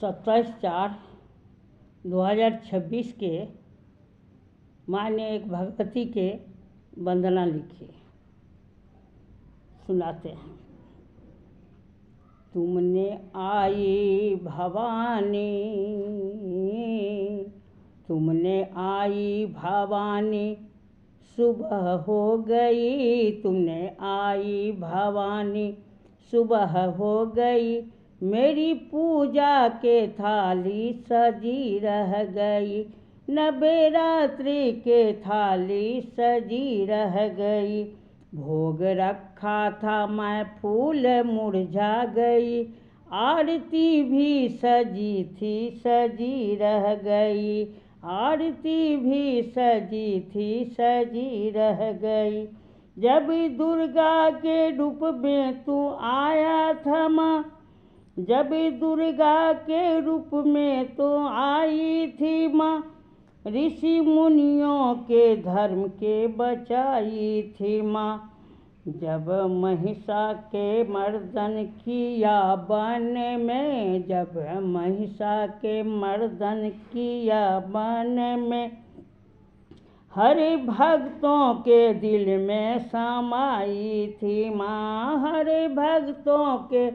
27/4/2026 के माँ ने एक भगवती के वंदना लिखी, सुनाते हैं। तुमने आई भवानी, तुमने आई भवानी, सुबह हो गई। तुमने आई भवानी, सुबह हो गई। मेरी पूजा के थाली सजी रह गई, नवरात्रि के थाली सजी रह गई। भोग रखा था मैं, फूल मुरझा गई। आरती भी सजी थी, सजी रह गई। आरती भी सजी थी, सजी रह गई। जब दुर्गा के रूप में तू आया था माँ, जब दुर्गा के रूप में तो आई थी माँ, ऋषि मुनियों के धर्म के बचाई थी माँ। जब महिषा के मर्दन किया वन में, जब महिषा के मर्दन किया वन में, हर भक्तों के दिल में समाई थी माँ। हर भक्तों के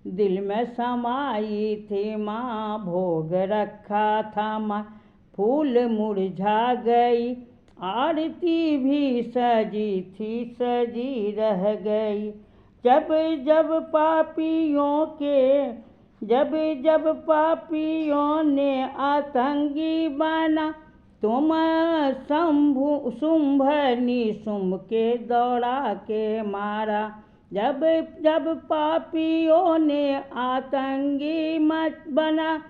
दिल में समाई थी माँ। भोग रखा था माँ, फूल मुरझा गई। आरती भी सजी थी, सजी रह गई। जब जब पापियों ने आतंकी बना, तुम शुंभ निशुंभ के दौड़ा के मारा। जब जब पापियों ने आतंकी मत बना,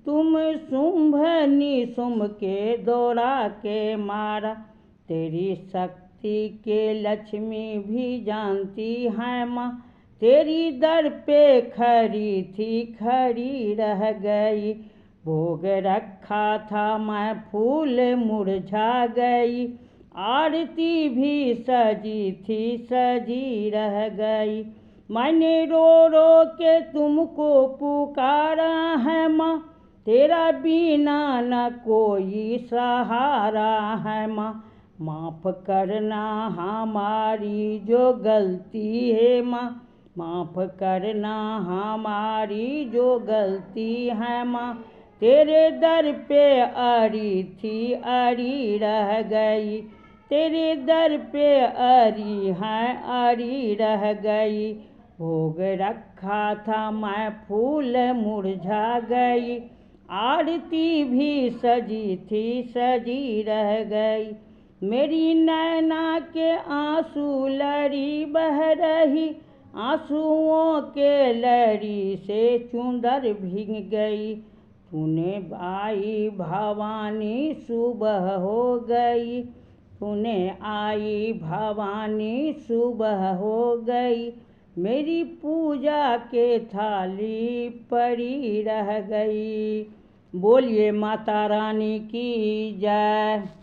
तुम शुंभ निशुंभ के दौड़ा के मारा। तेरी शक्ति के लक्ष्मी भी जानती है माँ, तेरी दर पे खड़ी थी, खड़ी रह गई। भोग रखा था मैं, फूल मुरझा गई। आरती भी सजी थी, सजी रह गई। मैंने रो रो के तुमको पुकारा है माँ, तेरा बिना न कोई सहारा है माँ। माफ़ करना हमारी जो गलती है माँ, माफ़ करना हमारी जो गलती है माँ। तेरे दर पे अड़ी थी, अड़ी रह गई। तेरे दर पे अड़ी है, अड़ी रह गई। भोग रखा था मैं, फूल मुरझा गई। आरती भी सजी थी, सजी रह गई। मेरी नैना के आंसू लड़ी बह रही, आंसुओं के लड़ी से चुंदर भीग गई। तूने आई भवानी, सुबह हो गई। तूने आई भवानी, सुबह हो गई। मेरी पूजा के थाली पड़ी रह गई। बोलिए माता रानी की जय।